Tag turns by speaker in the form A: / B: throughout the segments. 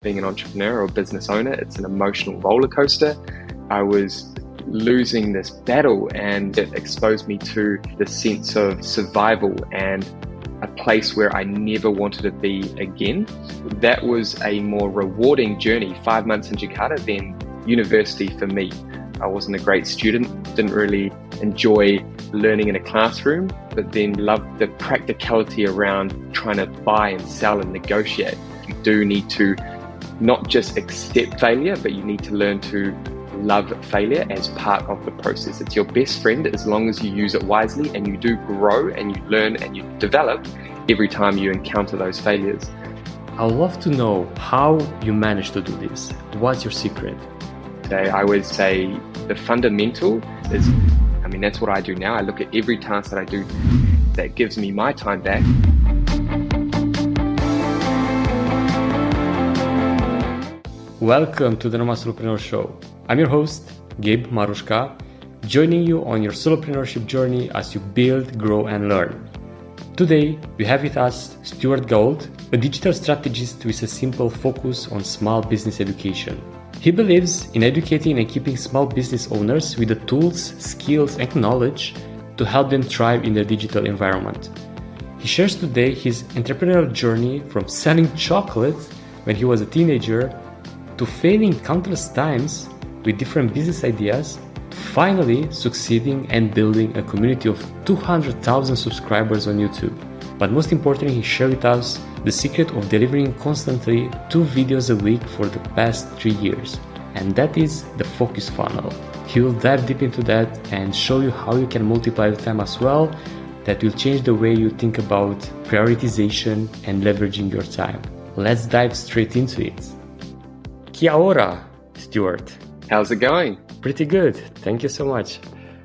A: Being an entrepreneur or business owner, it's an emotional roller coaster. I was losing this battle, and it exposed me to the sense of survival and a place where I never wanted to be again. That was a more rewarding journey, 5 months in Jakarta, than university for me. I wasn't a great student, didn't really enjoy learning in a classroom, but then loved the practicality around trying to buy and sell and negotiate. You do need to not just accept failure, but you need to learn to love failure as part of the process. It's your best friend as long as you use it wisely, and you do grow and you learn and you develop every time you encounter those failures.
B: I'd love to know how you managed to do this. What's your secret?
A: Today, I would say the fundamental is, that's what I do now. I look at every task that I do that gives me my time back.
B: Welcome to the Nomad Solopreneur Show. I'm your host, Gabe Marushka, joining you on your solopreneurship journey as you build, grow, and learn. Today, we have with us Stuart Gold, a digital strategist with a simple focus on small business education. He believes in educating and keeping small business owners with the tools, skills, and knowledge to help them thrive in their digital environment. He shares today his entrepreneurial journey from selling chocolate when he was a teenager to failing countless times with different business ideas, to finally succeeding and building a community of 200,000 subscribers on YouTube. But most importantly, he shared with us the secret of delivering constantly 2 videos a week for the past 3 years. And that is the focus funnel. He will dive deep into that and show you how you can multiply your time as well. That will change the way you think about prioritization and leveraging your time. Let's dive straight into it. Kia ora, Stuart.
A: How's it going?
B: Pretty good. Thank you so much.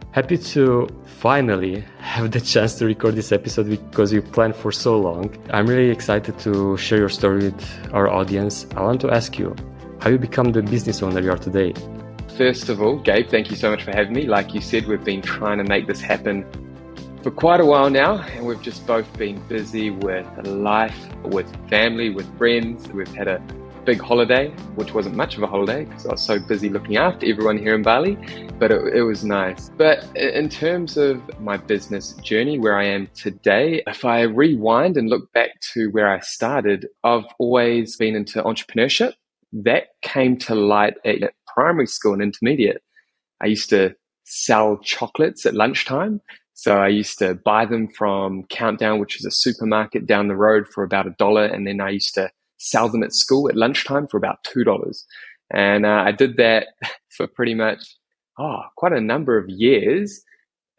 B: Happy to finally have the chance to record this episode because we planned for so long. I'm really excited to share your story with our audience. I want to ask you, how you become the business owner you are today?
A: First of all, Gabe, thank you so much for having me. Like you said, we've been trying to make this happen for quite a while now, and we've just both been busy with life, with family, with friends. We've had a big holiday, which wasn't much of a holiday because I was so busy looking after everyone here in Bali, but it was nice. But in terms of my business journey, where I am today, if I rewind and look back to where I started, I've always been into entrepreneurship. That came to light at primary school and intermediate. I used to sell chocolates at lunchtime. So I used to buy them from Countdown, which is a supermarket down the road, for about $1. And then I used to sell them at school at lunchtime for about $2. And I did that for pretty much quite a number of years,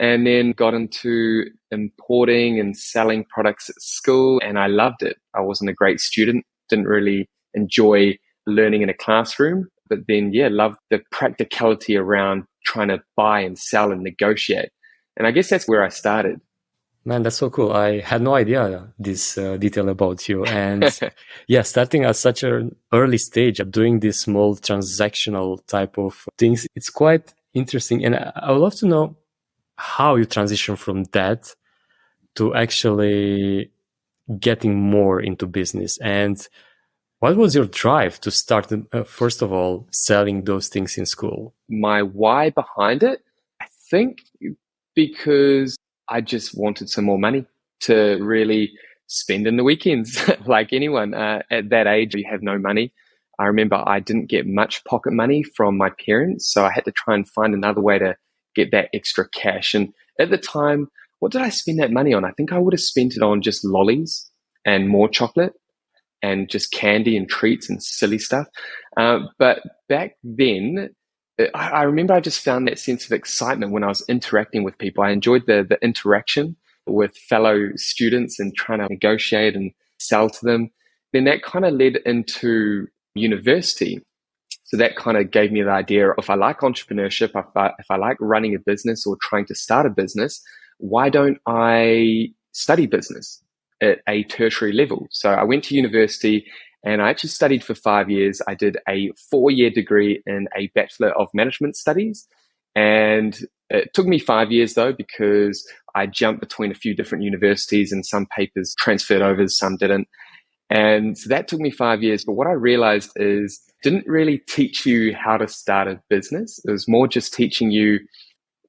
A: and then got into importing and selling products at school, and I loved it. I wasn't a great student, didn't really enjoy learning in a classroom, but then loved the practicality around trying to buy and sell and negotiate. And I guess that's where I started.
B: Man, that's so cool. I had no idea this detail about you. And starting at such an early stage of doing these small transactional type of things, it's quite interesting. And I would love to know how you transition from that to actually getting more into business. And what was your drive to start, first of all, selling those things in school?
A: My why behind it, I think because I just wanted some more money to really spend in the weekends. Like anyone at that age, you have no money. I remember I didn't get much pocket money from my parents, so I had to try and find another way to get that extra cash. And at the time, what did I spend that money on? I think I would have spent it on just lollies and more chocolate and just candy and treats and silly stuff. But back then, I remember I just found that sense of excitement when I was interacting with people. I enjoyed the interaction with fellow students and trying to negotiate and sell to them. Then that kind of led into university. So that kind of gave me the idea of, if I like entrepreneurship, if I like running a business or trying to start a business, why don't I study business at a tertiary level? So I went to university, and I actually studied for 5 years. I did a 4-year degree in a Bachelor of Management Studies. And it took me 5 years though, because I jumped between a few different universities and some papers transferred over, some didn't. And so that took me 5 years. But what I realized is didn't really teach you how to start a business. It was more just teaching you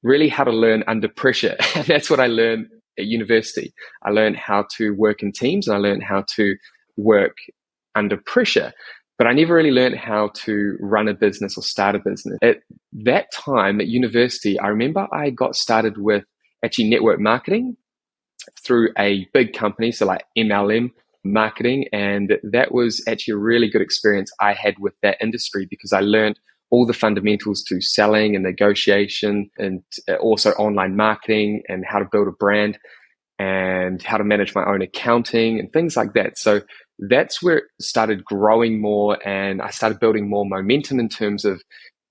A: really how to learn under pressure. And that's what I learned at university. I learned how to work in teams and I learned how to work under pressure. But I never really learned how to run a business or start a business. At that time at university, I remember I got started with actually network marketing through a big company, so like MLM marketing. And that was actually a really good experience I had with that industry because I learned all the fundamentals to selling and negotiation and also online marketing and how to build a brand and how to manage my own accounting and things like that. So that's where it started growing more and I started building more momentum in terms of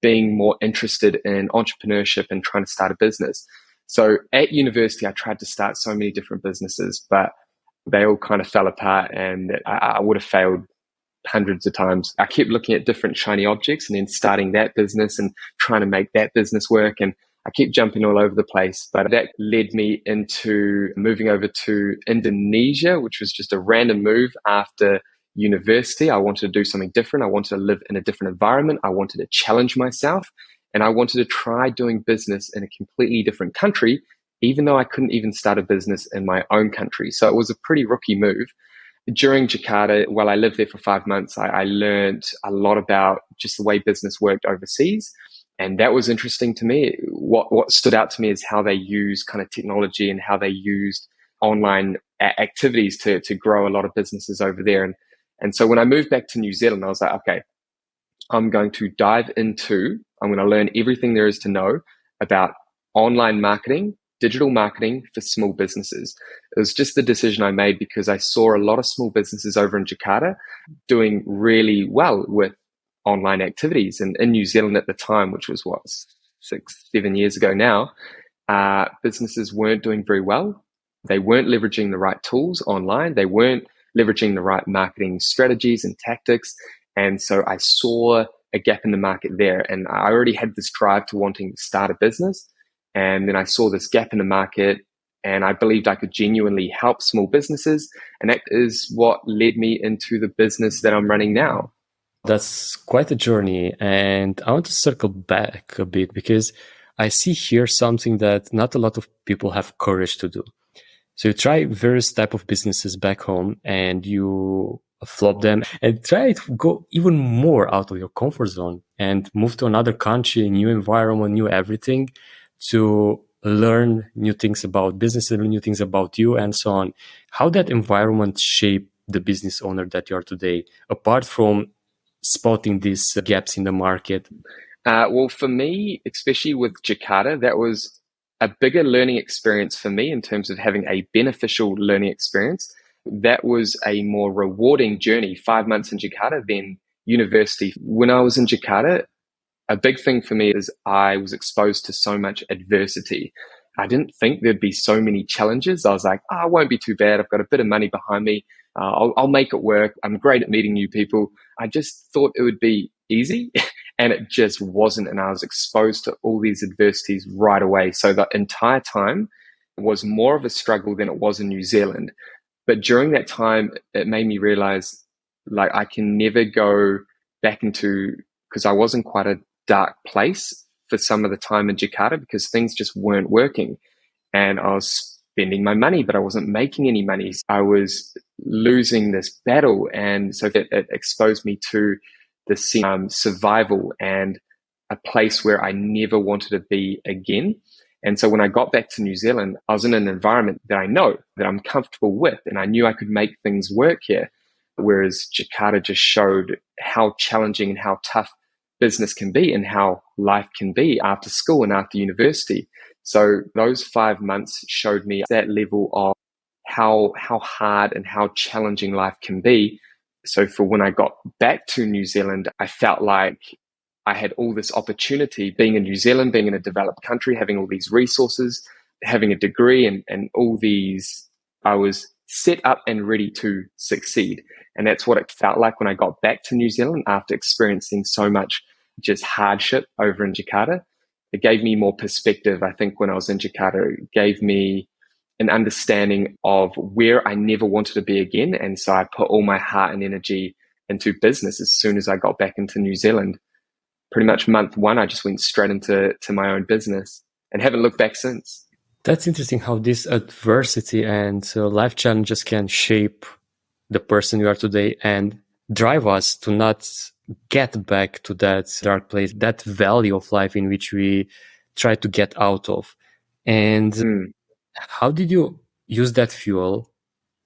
A: being more interested in entrepreneurship and trying to start a business. So at university, I tried to start so many different businesses, but they all kind of fell apart and I would have failed hundreds of times. I kept looking at different shiny objects and then starting that business and trying to make that business work. And I kept jumping all over the place. But that led me into moving over to Indonesia, which was just a random move after university. I wanted to do something different. I wanted to live in a different environment. I wanted to challenge myself. And I wanted to try doing business in a completely different country, even though I couldn't even start a business in my own country. So it was a pretty rookie move. During Jakarta, while I lived there for 5 months, I learned a lot about just the way business worked overseas. And that was interesting to me. What stood out to me is how they use kind of technology and how they used online activities to grow a lot of businesses over there. And so when I moved back to New Zealand, I was like, okay, I'm going to I'm going to learn everything there is to know about online marketing, digital marketing for small businesses. It was just the decision I made because I saw a lot of small businesses over in Jakarta doing really well with online activities. And in New Zealand at the time, which was 6-7 years ago now, businesses weren't doing very well. They weren't leveraging the right tools online. They weren't leveraging the right marketing strategies and tactics. And so I saw a gap in the market there. And I already had this drive to wanting to start a business. And then I saw this gap in the market and I believed I could genuinely help small businesses. And that is what led me into the business that I'm running now.
B: That's quite a journey. And I want to circle back a bit because I see here something that not a lot of people have courage to do. So you try various type of businesses back home and you flop them and try to go even more out of your comfort zone and move to another country, new environment, new everything to learn new things about business and new things about you and so on. How that environment shaped the business owner that you are today, apart from spotting these gaps in the market?
A: Well, for me, especially with Jakarta, that was a bigger learning experience for me in terms of having a beneficial learning experience. That was a more rewarding journey, 5 months in Jakarta than university. When I was in Jakarta, a big thing for me is I was exposed to so much adversity. I didn't think there'd be so many challenges. I was like, it won't be too bad. I've got a bit of money behind me. I'll make it work. I'm great at meeting new people. I just thought it would be easy and it just wasn't. And I was exposed to all these adversities right away. So the entire time was more of a struggle than it was in New Zealand. But during that time, it made me realize like I can never go back into, because I was in quite a dark place for some of the time in Jakarta because things just weren't working. And I was spending my money, but I wasn't making any money. I was losing this battle. And so it exposed me to this survival and a place where I never wanted to be again. And so when I got back to New Zealand, I was in an environment that I know, that I'm comfortable with, and I knew I could make things work here. Whereas Jakarta just showed how challenging and how tough business can be and how life can be after school and after university. So those 5 months showed me that level of how hard and how challenging life can be. So for when I got back to New Zealand, I felt like I had all this opportunity being in New Zealand, being in a developed country, having all these resources, having a degree and all these, I was set up and ready to succeed. And that's what it felt like when I got back to New Zealand after experiencing so much just hardship over in Jakarta. It gave me more perspective. I think when I was in Jakarta, it gave me an understanding of where I never wanted to be again. And so I put all my heart and energy into business as soon as I got back into New Zealand. Pretty much month one, I just went straight into my own business and haven't looked back since.
B: That's interesting how this adversity and life challenges can shape the person you are today and drive us to not get back to that dark place, that valley of life in which we try to get out of. And how did you use that fuel?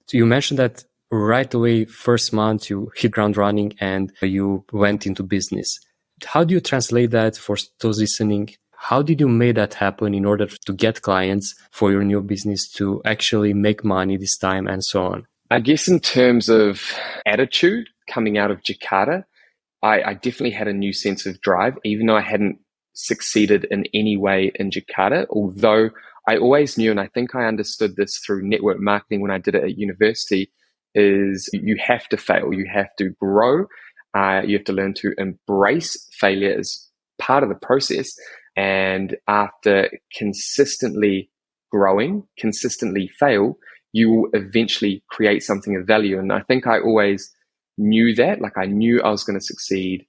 B: So you mentioned that right away, first month, you hit ground running and you went into business. How do you translate that for those listening? How did you make that happen in order to get clients for your new business, to actually make money this time and so on?
A: I guess in terms of attitude coming out of Jakarta, I definitely had a new sense of drive, even though I hadn't succeeded in any way in Jakarta. Although I always knew, and I think I understood this through network marketing when I did it at university, is you have to fail, you have to grow, you have to learn to embrace failure as part of the process. And after consistently growing, consistently fail, you will eventually create something of value. And I think I always knew that, like I knew I was going to succeed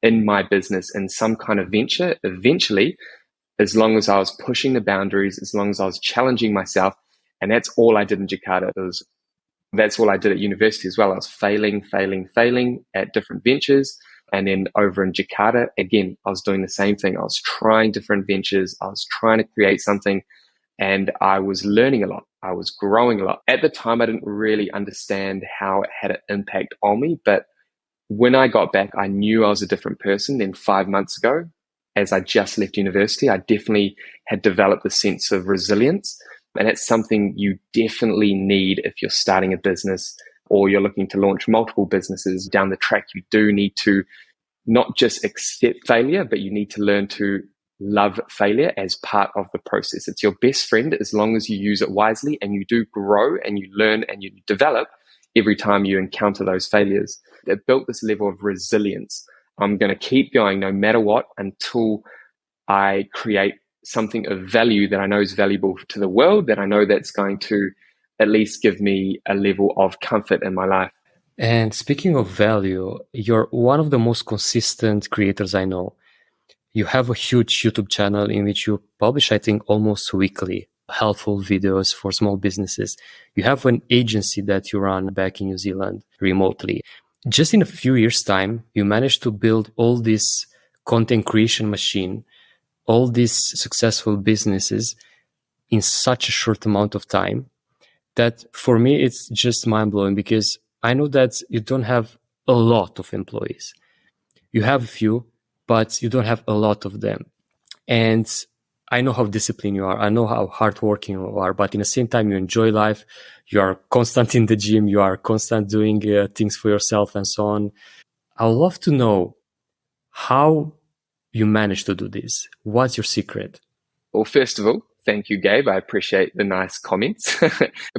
A: in my business in some kind of venture eventually, as long as I was pushing the boundaries, as long as I was challenging myself. And that's all I did in Jakarta. That's all I did at university as well. I was failing at different ventures. And then over in Jakarta, again, I was doing the same thing. I was trying different ventures. I was trying to create something, and I was learning a lot. I was growing a lot. At the time, I didn't really understand how it had an impact on me. But when I got back, I knew I was a different person than 5 months ago. As I just left university, I definitely had developed a sense of resilience. And it's something you definitely need if you're starting a business or you're looking to launch multiple businesses down the track. You do need to not just accept failure, but you need to learn to love failure as part of the process. It's your best friend as long as you use it wisely, and you do grow and you learn and you develop every time you encounter those failures. It built this level of resilience. I'm going to keep going no matter what until I create something of value that I know is valuable to the world, that I know that's going to at least give me a level of comfort in my life.
B: And speaking of value, you're one of the most consistent creators I know. You have a huge YouTube channel in which you publish, I think, almost weekly, helpful videos for small businesses. You have an agency that you run back in New Zealand remotely. Just in a few years' time, you managed to build all this content creation machine, all these successful businesses in such a short amount of time that for me, it's just mind-blowing, because I know that you don't have a lot of employees. You have a few, but you don't have a lot of them. And I know how disciplined you are. I know how hardworking you are, but in the same time, you enjoy life. You are constant in the gym. You are constant doing things for yourself and so on. I'd love to know how you manage to do this. What's your secret?
A: Well, first of all, thank you, Gabe. I appreciate the nice comments.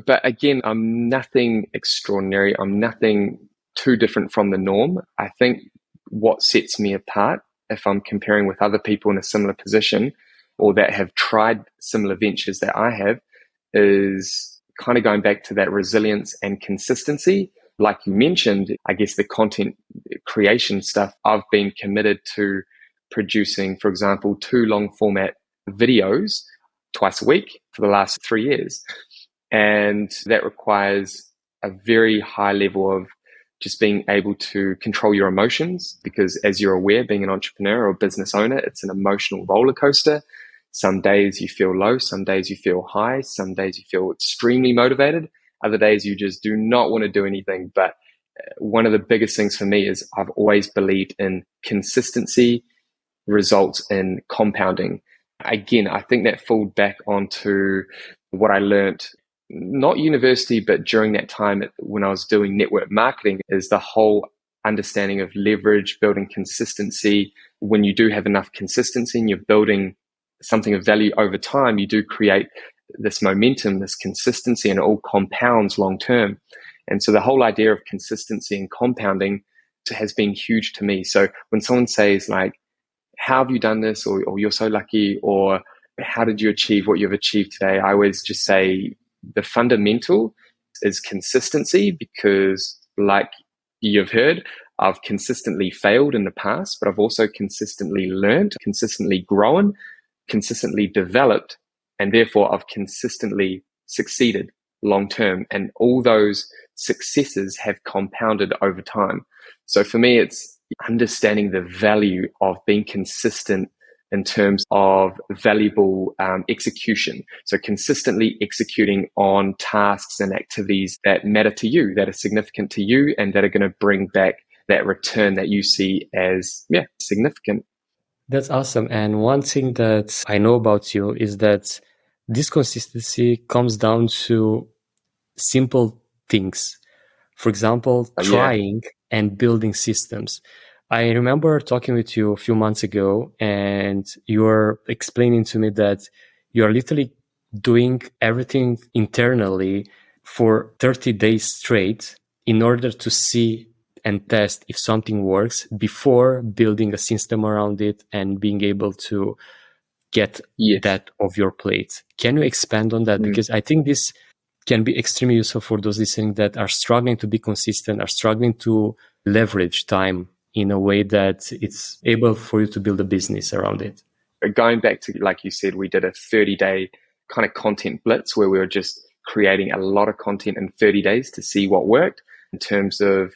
A: But again, I'm nothing extraordinary. I'm nothing too different from the norm. I think what sets me apart, if I'm comparing with other people in a similar position or that have tried similar ventures that I have, is kind of going back to that resilience and consistency. Like you mentioned, I guess the content creation stuff, I've been committed to producing, for example, 2 long format videos twice a week for the last 3 years. And that requires a very high level of just being able to control your emotions, because as you're aware, being an entrepreneur or business owner, it's an emotional roller coaster. Some days you feel low, some days you feel high, some days you feel extremely motivated, other days you just do not want to do anything. But one of the biggest things for me is I've always believed in consistency results in compounding. Again, I think that falled back onto what I learned, not university, but during that time when I was doing network marketing, is the whole understanding of leverage, building consistency. When you do have enough consistency and you're building something of value over time, you do create this momentum, this consistency, and it all compounds long term. And so the whole idea of consistency and compounding has been huge to me. So when someone says like, how have you done this? Or you're so lucky, or how did you achieve what you've achieved today? I always just say, the fundamental is consistency, because like you've heard, I've consistently failed in the past, but I've also consistently learned, consistently grown, consistently developed, and therefore I've consistently succeeded long term. And all those successes have compounded over time. So for me, it's understanding the value of being consistent in terms of valuable execution. So consistently executing on tasks and activities that matter to you, that are significant to you, and that are going to bring back that return that you see as significant.
B: That's awesome. And one thing that I know about you is that this consistency comes down to simple things. For example, trying and building systems. I remember talking with you a few months ago, and you were explaining to me that you are literally doing everything internally for 30 days straight in order to see and test if something works before building a system around it and being able to get that off your plate. Can you expand on that? Because I think this can be extremely useful for those listening that are struggling to be consistent, are struggling to leverage time in a way that it's able for you to build a business around it.
A: Going back to, like you said, we did a 30-day kind of content blitz where we were just creating a lot of content in 30 days to see what worked in terms of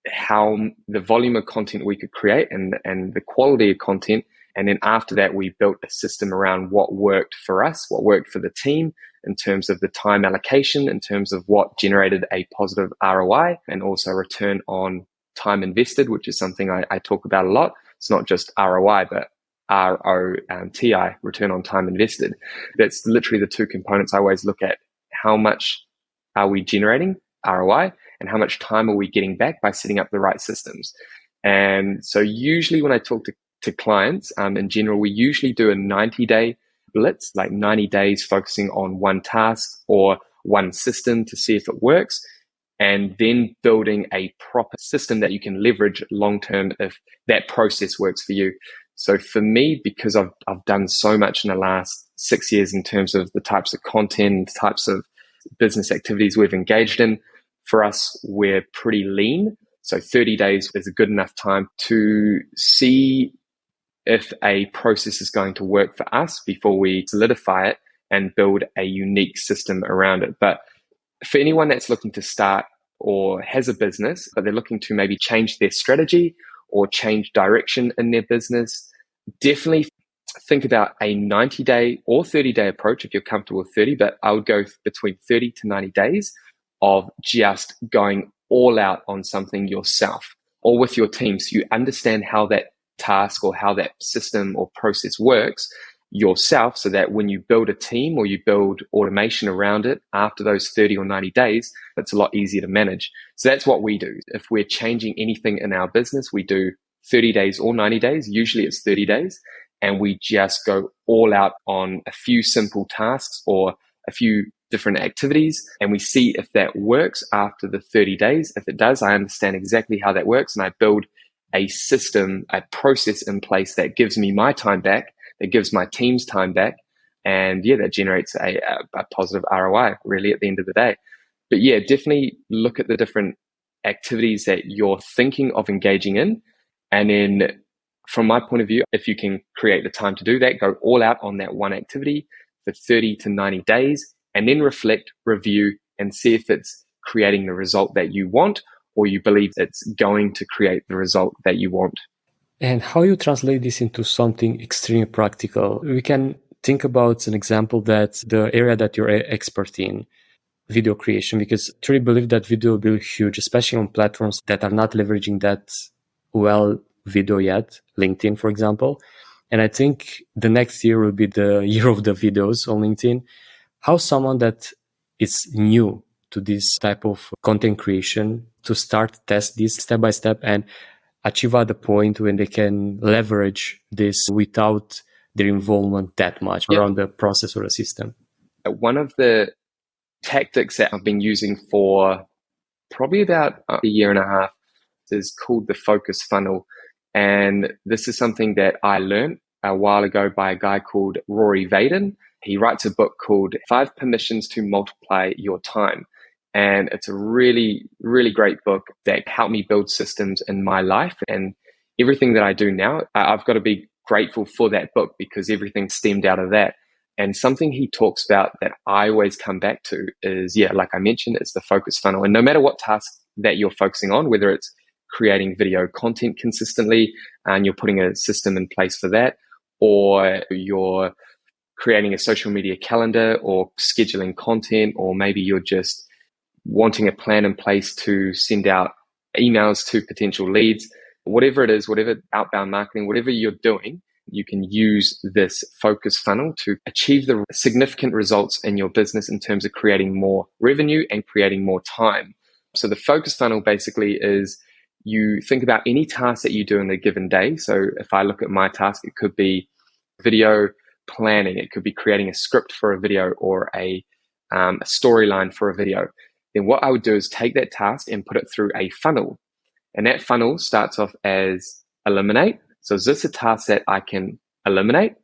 A: how the volume of content we could create and the quality of content. And then after that, we built a system around what worked for us, what worked for the team in terms of the time allocation, in terms of what generated a positive ROI, and also return on time invested, which is something I talk about a lot. It's not just ROI, but ROTI, return on time invested. That's literally the two components I always look at. How much are we generating ROI, and how much time are we getting back by setting up the right systems? And so usually when I talk to clients, in general, we usually do a 90-day blitz, like 90 days focusing on one task or one system to see if it works, and then building a proper system that you can leverage long-term if that process works for you. So for me, because I've done so much in the last 6 years in terms of the types of content, types of business activities we've engaged in, for us, we're pretty lean. So 30 days is a good enough time to see if a process is going to work for us before we solidify it and build a unique system around it. But for anyone that's looking to start or has a business, but they're looking to maybe change their strategy or change direction in their business, definitely think about a 90-day or 30-day approach if you're comfortable with 30, but I would go between 30 to 90 days of just going all out on something yourself or with your team, so you understand how that task or how that system or process works yourself, so that when you build a team or you build automation around it after those 30 or 90 days, it's a lot easier to manage. So that's what we do. If we're changing anything in our business, we do 30 days or 90 days. Usually it's 30 days. And we just go all out on a few simple tasks or a few different activities. And we see if that works after the 30 days. If it does, I understand exactly how that works. And I build a system, a process in place that gives me my time back, that gives my team's time back. And that generates a positive ROI really at the end of the day. But definitely look at the different activities that you're thinking of engaging in. And then from my point of view, if you can create the time to do that, go all out on that one activity for 30 to 90 days, and then reflect, review, and see if it's creating the result that you want, or you believe it's going to create the result that you want.
B: And how you translate this into something extremely practical. We can think about an example that the area that you're expert in, video creation, because I truly believe that video will be huge, especially on platforms that are not leveraging that well video yet, LinkedIn, for example. And I think the next year will be the year of the videos on LinkedIn. How someone that is new to this type of content creation to start test this step by step and achieve at the point when they can leverage this without their involvement that much around the process or the system?
A: One of the tactics that I've been using for probably about a year and a half is called the focus funnel. And this is something that I learned a while ago by a guy called Rory Vaden. he writes a book called Five Permissions to Multiply Your Time. And it's a really, really great book that helped me build systems in my life. And everything that I do now, I've got to be grateful for that book because everything stemmed out of that. And something he talks about that I always come back to is, like I mentioned, it's the focus funnel. And no matter what task that you're focusing on, whether it's creating video content consistently and you're putting a system in place for that, or you're creating a social media calendar or scheduling content, or maybe you're just wanting a plan in place to send out emails to potential leads, whatever it is, whatever outbound marketing, whatever you're doing, you can use this focus funnel to achieve the significant results in your business in terms of creating more revenue and creating more time. So the focus funnel basically is you think about any task that you do in a given day. So if I look at my task, it could be video planning, it could be creating a script for a video or a storyline for a video. Then what I would do is take that task and put it through a funnel. And that funnel starts off as eliminate. So is this a task that I can eliminate?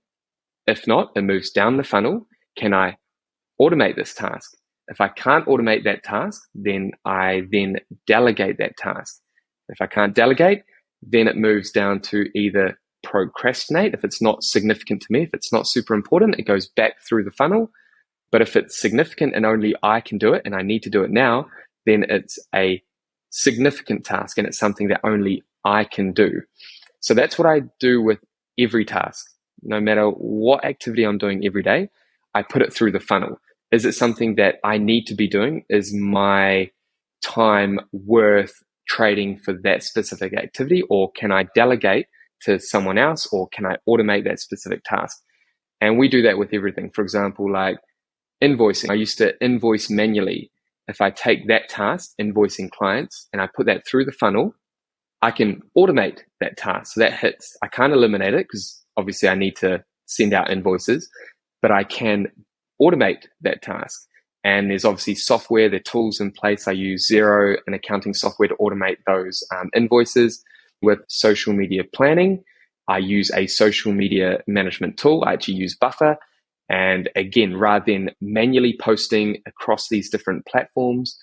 A: If not, it moves down the funnel. Can I automate this task? If I can't automate that task, then I delegate that task. If I can't delegate, then it moves down to either procrastinate. If it's not significant to me, if it's not super important, it goes back through the funnel. But if it's significant and only I can do it and I need to do it now, then it's a significant task and it's something that only I can do. So that's what I do with every task. No matter what activity I'm doing every day, I put it through the funnel. Is it something that I need to be doing? Is my time worth trading for that specific activity? Or can I delegate to someone else? Or can I automate that specific task? And we do that with everything. For example, like invoicing. I used to invoice manually. If I take that task, invoicing clients, and I put that through the funnel, I can automate that task. So that hits, I can't eliminate it because obviously I need to send out invoices, but I can automate that task. And there's obviously software, there are tools in place. I use Xero, an accounting software, to automate those invoices. With social media planning, I use a social media management tool. I actually use Buffer. And again, rather than manually posting across these different platforms,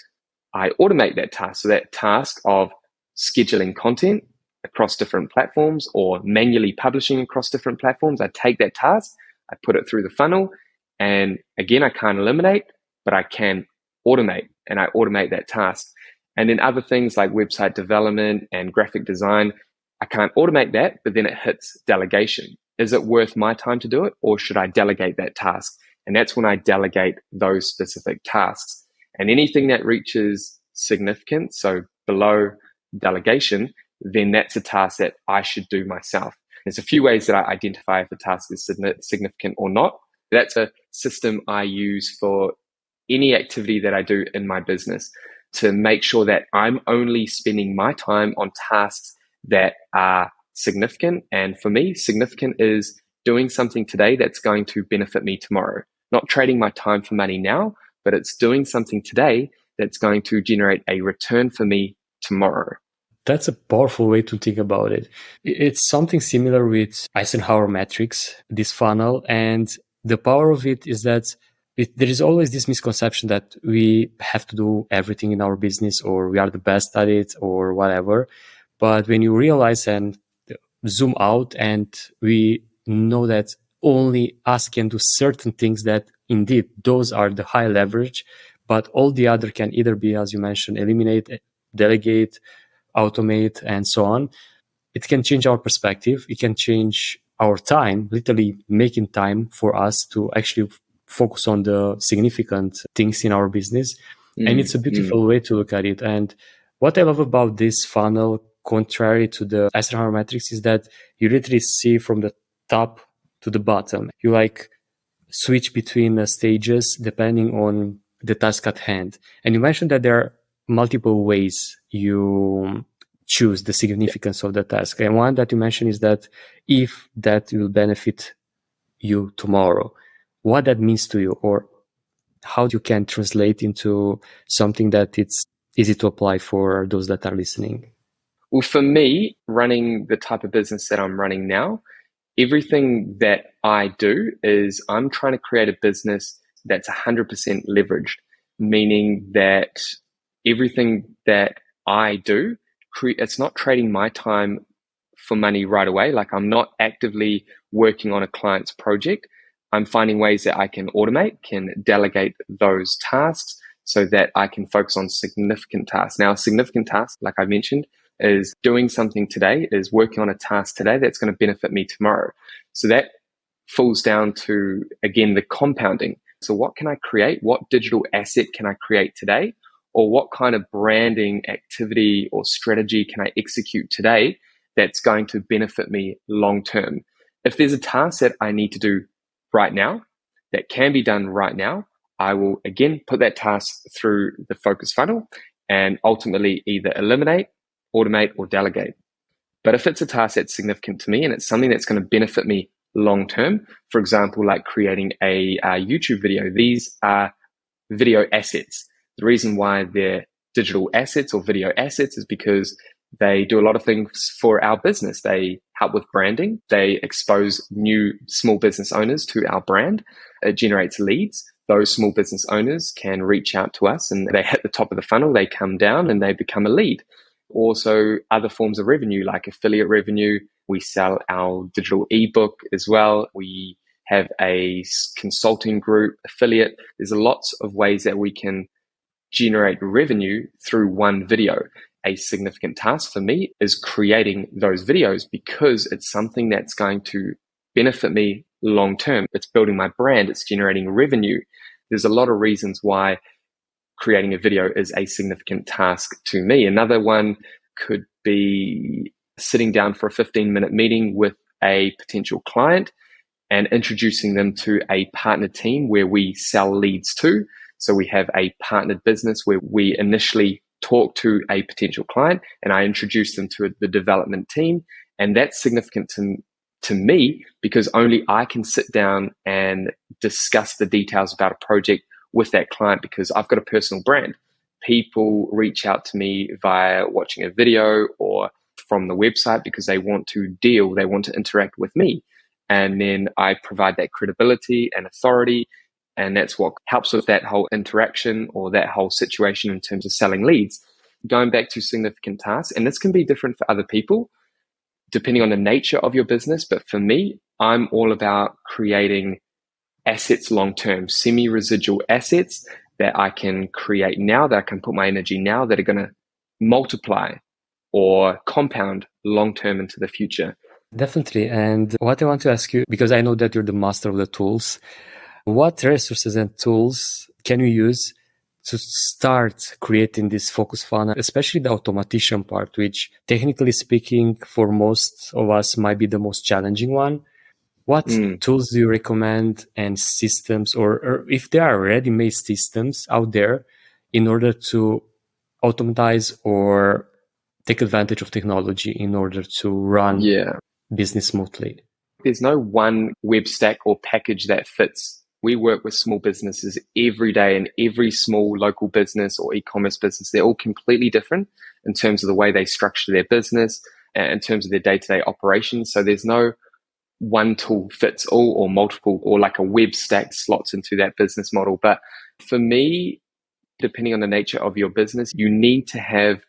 A: I automate that task. So that task of scheduling content across different platforms or manually publishing across different platforms, I take that task, I put it through the funnel, and again, I can't eliminate, but I can automate, and I automate that task. And then other things like website development and graphic design, I can't automate that, but then it hits delegation. Is it worth my time to do it, or should I delegate that task? And that's when I delegate those specific tasks. And anything that reaches significance, so below delegation, then that's a task that I should do myself. There's a few ways that I identify if a task is significant or not. That's a system I use for any activity that I do in my business to make sure that I'm only spending my time on tasks that are significant. And for me, significant is doing something today that's going to benefit me tomorrow. Not trading my time for money now, but it's doing something today that's going to generate a return for me tomorrow.
B: That's a powerful way to think about it. It's something similar with Eisenhower matrix, this funnel. And the power of it is that there is always this misconception that we have to do everything in our business or we are the best at it or whatever. But when you realize and zoom out and we know that only us can do certain things, that indeed those are the high leverage, but all the other can either be, as you mentioned, eliminate, delegate, automate, and so on. It can change our perspective. It can change our time, literally making time for us to actually focus on the significant things in our business. And it's a beautiful way to look at it. And what I love about this funnel, contrary to the Eisenhower matrix, is that you literally see from the top to the bottom. You like switch between the stages depending on the task at hand. And you mentioned that there are multiple ways you choose the significance of the task. And one that you mentioned is that if that will benefit you tomorrow, what that means to you, or how you can translate into something that it's easy to apply for those that are listening.
A: Well, for me, running the type of business that I'm running now, everything that I do is I'm trying to create a business that's 100% leveraged, meaning that everything that I do, it's not trading my time for money right away. Like I'm not actively working on a client's project. I'm finding ways that I can automate, can delegate those tasks so that I can focus on significant tasks. Now, a significant task, like I mentioned, is doing something today, is working on a task today that's going to benefit me tomorrow. So that falls down to, again, the compounding. So what can I create? What digital asset can I create today? Or what kind of branding activity or strategy can I execute today that's going to benefit me long term? If there's a task that I need to do right now, that can be done right now, I will again put that task through the focus funnel and ultimately either eliminate, automate, or delegate. But if it's a task that's significant to me and it's something that's going to benefit me long term, for example, like creating a YouTube video, these are video assets. The reason why they're digital assets or video assets is because they do a lot of things for our business. They help with branding. They expose new small business owners to our brand. It generates leads. Those small business owners can reach out to us and they hit the top of the funnel. They come down and they become a lead. Also, other forms of revenue like affiliate revenue. We sell our digital ebook as well. We have a consulting group, affiliate. There's lots of ways that we can generate revenue through one video. A significant task for me is creating those videos because it's something that's going to benefit me long term. It's building my brand. It's generating revenue. There's a lot of reasons why creating a video is a significant task to me. Another one could be sitting down for a 15-minute meeting with a potential client and introducing them to a partner team where we sell leads to. So we have a partnered business where we initially talk to a potential client and I introduce them to the development team. And that's significant to me because only I can sit down and discuss the details about a project with that client because I've got a personal brand. People reach out to me via watching a video or from the website because they want to deal, they want to interact with me. And then I provide that credibility and authority. And that's what helps with that whole interaction or that whole situation in terms of selling leads. Going back to significant tasks, and this can be different for other people depending on the nature of your business. But for me, I'm all about creating assets long-term, semi-residual assets that I can create now, that I can put my energy now, that are going to multiply or compound long-term into the future.
B: Definitely. And what I want to ask you, because I know that you're the master of the tools, what resources and tools can you use to start creating this focus funnel, especially the automation part, which technically speaking, for most of us might be the most challenging one? What tools do you recommend and systems, or if there are ready-made systems out there in order to automatize or take advantage of technology in order to run business smoothly?
A: There's no one web stack or package that fits. We work with small businesses every day, and every small local business or e-commerce business, they're all completely different in terms of the way they structure their business and in terms of their day-to-day operations. So there's no one tool fits all or multiple or like a web stack slots into that business model. But for me, depending on the nature of your business, you need to have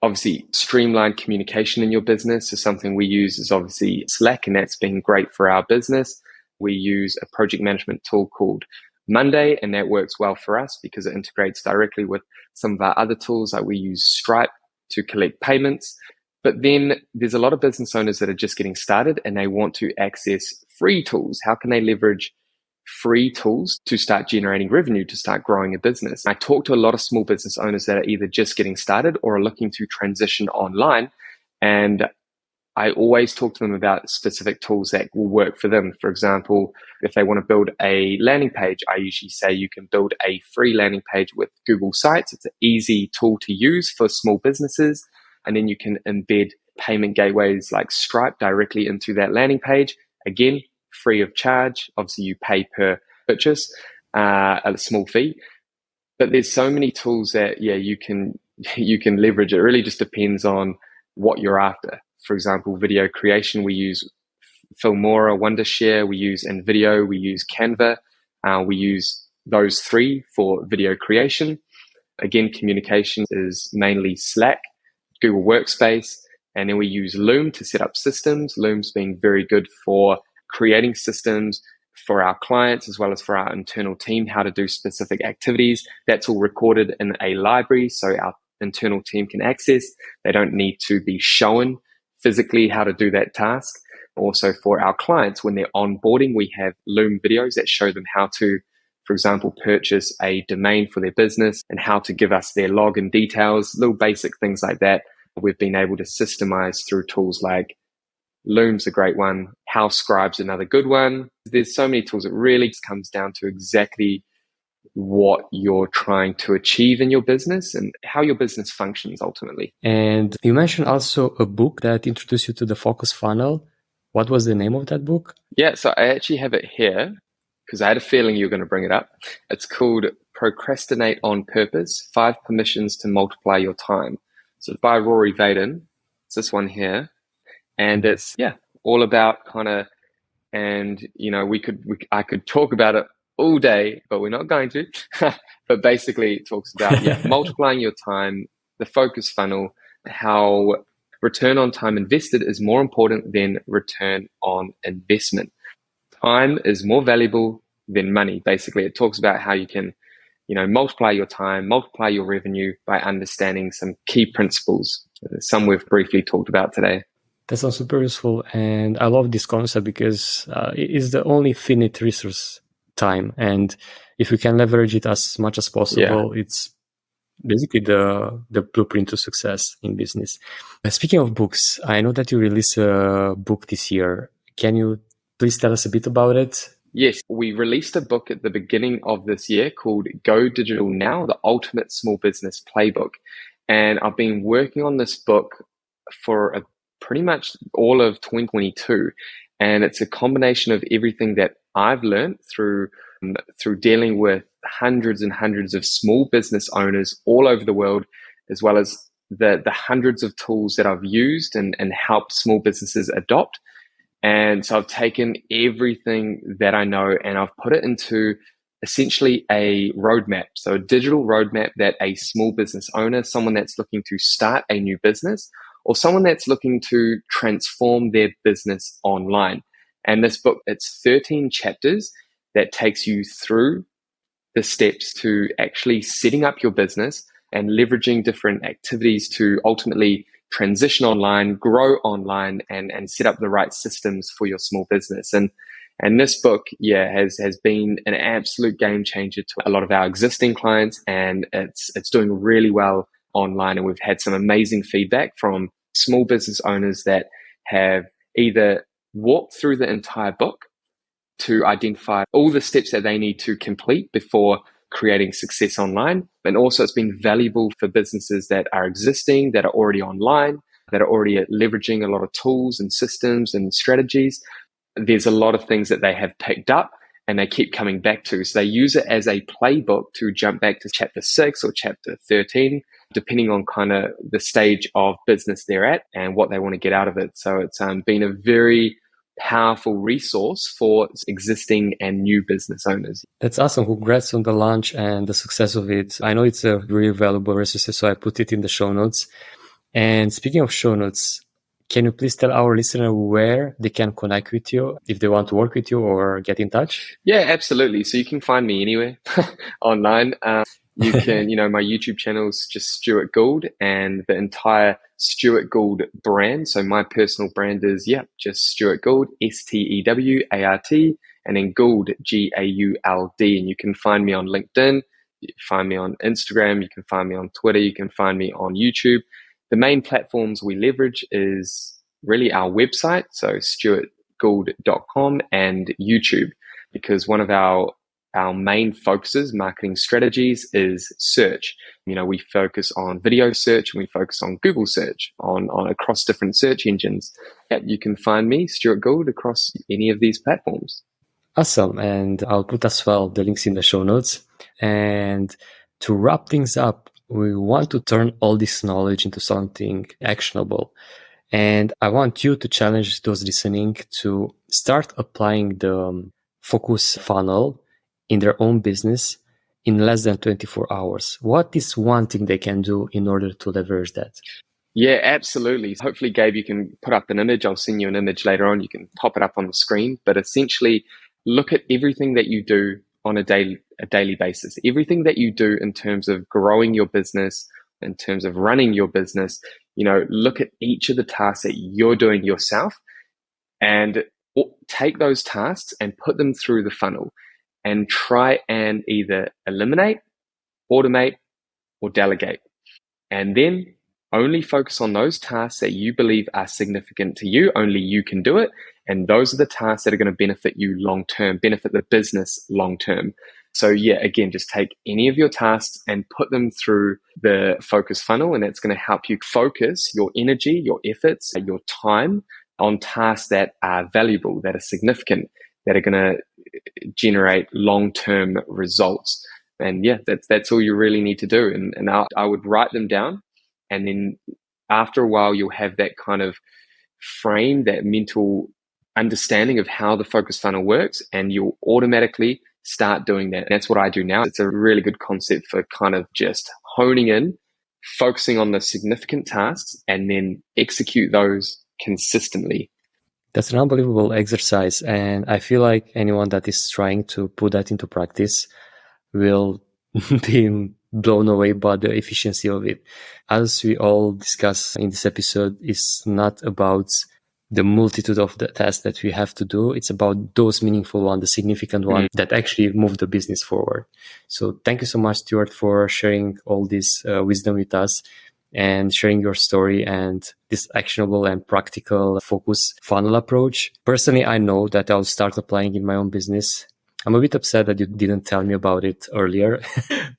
A: obviously streamlined communication in your business. So something we use is obviously Slack, and that's been great for our business. We use a project management tool called Monday, and that works well for us because it integrates directly with some of our other tools. Like we use Stripe to collect payments. But then there's a lot of business owners that are just getting started and they want to access free tools. How can they leverage free tools to start generating revenue, to start growing a business? I talk to a lot of small business owners that are either just getting started or are looking to transition online. And I always talk to them about specific tools that will work for them. For example, if they want to build a landing page, I usually say you can build a free landing page with Google Sites. It's an easy tool to use for small businesses. And then you can embed payment gateways like Stripe directly into that landing page. Again, free of charge. Obviously, you pay per purchase, a small fee. But there's so many tools that, you can leverage. It really just depends on what you're after. For example, video creation, we use Filmora, Wondershare, we use InVideo, we use Canva. We use those three for video creation. Again, communication is mainly Slack, Google Workspace, and then we use Loom to set up systems. Loom's been very good for creating systems for our clients as well as for our internal team, how to do specific activities. That's all recorded in a library so our internal team can access. They don't need to be shown physically how to do that task. Also for our clients, when they're onboarding, we have Loom videos that show them how to, for example, purchase a domain for their business and how to give us their login details, little basic things like that. We've been able to systemize through tools like Loom's a great one. HowScribe's another good one. There's so many tools. It really just comes down to exactly what you're trying to achieve in your business and how your business functions ultimately.
B: And you mentioned also a book that introduced you to the focus funnel. What was the name of that book?
A: Yeah, so I actually have it here because I had a feeling you were going to bring it up. It's called Procrastinate on Purpose, 5 Permissions to Multiply Your Time. So it's by Rory Vaden. It's this one here. And it's, all about kind of, and, I could talk about it all day, but we're not going to. But basically it talks about, multiplying your time, the focus funnel, how return on time invested is more important than return on investment. Time is more valuable than money. Basically, it talks about how you can, multiply your time, multiply your revenue by understanding some key principles. Some we've briefly talked about today.
B: That sounds super useful. And I love this concept because it is the only finite resource, time. And if we can leverage it as much as possible, it's basically the blueprint to success in business. Speaking of books, I know that you released a book this year. Can you please tell us a bit about it?
A: Yes, we released a book at the beginning of this year called Go Digital Now, the Ultimate Small Business Playbook. And I've been working on this book for pretty much all of 2022. And it's a combination of everything that I've learned through dealing with hundreds and hundreds of small business owners all over the world, as well as the hundreds of tools that I've used and helped small businesses adopt. And so I've taken everything that I know and I've put it into essentially a roadmap. So a digital roadmap that a small business owner, someone that's looking to start a new business, or someone that's looking to transform their business online. And this book, it's 13 chapters that takes you through the steps to actually setting up your business and leveraging different activities to ultimately transition online, grow online, and set up the right systems for your small business. And this book, has been an absolute game changer to a lot of our existing clients, and it's doing really well online. And we've had some amazing feedback from small business owners that have either walked through the entire book to identify all the steps that they need to complete before creating success online. And also it's been valuable for businesses that are existing, that are already online, that are already leveraging a lot of tools and systems and strategies. There's a lot of things that they have picked up and they keep coming back to. So they use it as a playbook to jump back to chapter 6 or chapter 13, depending on kind of the stage of business they're at and what they want to get out of it. So it's been a very powerful resource for existing and new business owners.
B: That's awesome. Congrats on the launch and the success of it. I know it's a really valuable resource, so I put it in the show notes. And speaking of show notes, can you please tell our listener where they can connect with you if they want to work with you or get in touch?
A: Yeah, absolutely. So you can find me anywhere online. You can, my YouTube channel is just Stuart Gould, and the entire Stuart Gould brand. So my personal brand is, just Stuart Gould, STEWART, and then Gould, GAULD. And you can find me on LinkedIn, you can find me on Instagram, you can find me on Twitter, you can find me on YouTube. The main platforms we leverage is really our website, so stuartgould.com, and YouTube, because one of our main focuses, marketing strategies, is search. We focus on video search and we focus on Google search, on across different search engines. You can find me, Stuart Gould, across any of these platforms.
B: Awesome. And I'll put as well the links in the show notes. And to wrap things up, we want to turn all this knowledge into something actionable. And I want you to challenge those listening to start applying the focus funnel in their own business in less than 24 hours. What is one thing they can do in order to leverage that?
A: Yeah, absolutely. Hopefully, Gabe, you can put up an image. I'll send you an image later on. You can pop it up on the screen. But essentially, look at everything that you do on a daily basis. Everything that you do in terms of growing your business, in terms of running your business, look at each of the tasks that you're doing yourself and take those tasks and put them through the funnel and try and either eliminate, automate, or delegate. And then only focus on those tasks that you believe are significant to you. Only you can do it. And those are the tasks that are going to benefit you long-term, benefit the business long-term. So yeah, again, just take any of your tasks and put them through the focus funnel, and it's going to help you focus your energy, your efforts, your time on tasks that are valuable, that are significant, that are going to generate long-term results. And yeah, that's all you really need to do. And I would write them down, and then after a while, you'll have that kind of frame, that mental understanding of how the focus funnel works, and you'll automatically start doing that. And that's what I do now. It's a really good concept for kind of just honing in, focusing on the significant tasks, and then execute those consistently.
B: That's an unbelievable exercise. And I feel like anyone that is trying to put that into practice will be blown away by the efficiency of it. As we all discuss in this episode, it's not about the multitude of the tasks that we have to do. It's about those meaningful ones, the significant ones that actually move the business forward. So thank you so much, Stuart, for sharing all this wisdom with us and sharing your story and this actionable and practical focus funnel approach. Personally, I know that I'll start applying in my own business. I'm a bit upset that you didn't tell me about it earlier,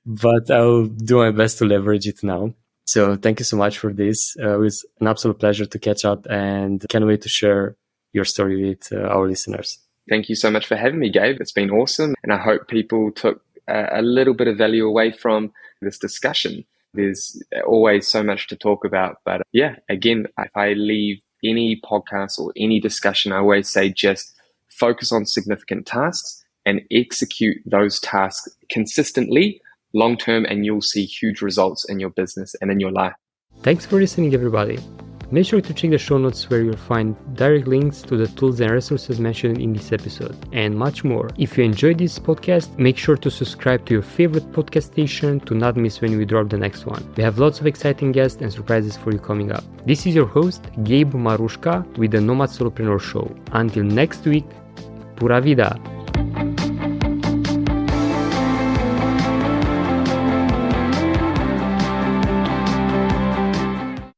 B: but I'll do my best to leverage it now. So thank you so much for this. It was an absolute pleasure to catch up, and can't wait to share your story with our listeners.
A: Thank you so much for having me, Gabe. It's been awesome. And I hope people took a little bit of value away from this discussion. There's always so much to talk about. But yeah, again, if I leave any podcast or any discussion, I always say just focus on significant tasks and execute those tasks consistently, long-term, and you'll see huge results in your business and in your life.
B: Thanks for listening, everybody. Make sure to check the show notes where you'll find direct links to the tools and resources mentioned in this episode, and much more. If you enjoyed this podcast, make sure to subscribe to your favorite podcast station to not miss when we drop the next one. We have lots of exciting guests and surprises for you coming up. This is your host, Gabe Marushka, with the Nomad Solopreneur Show. Until next week, Pura Vida!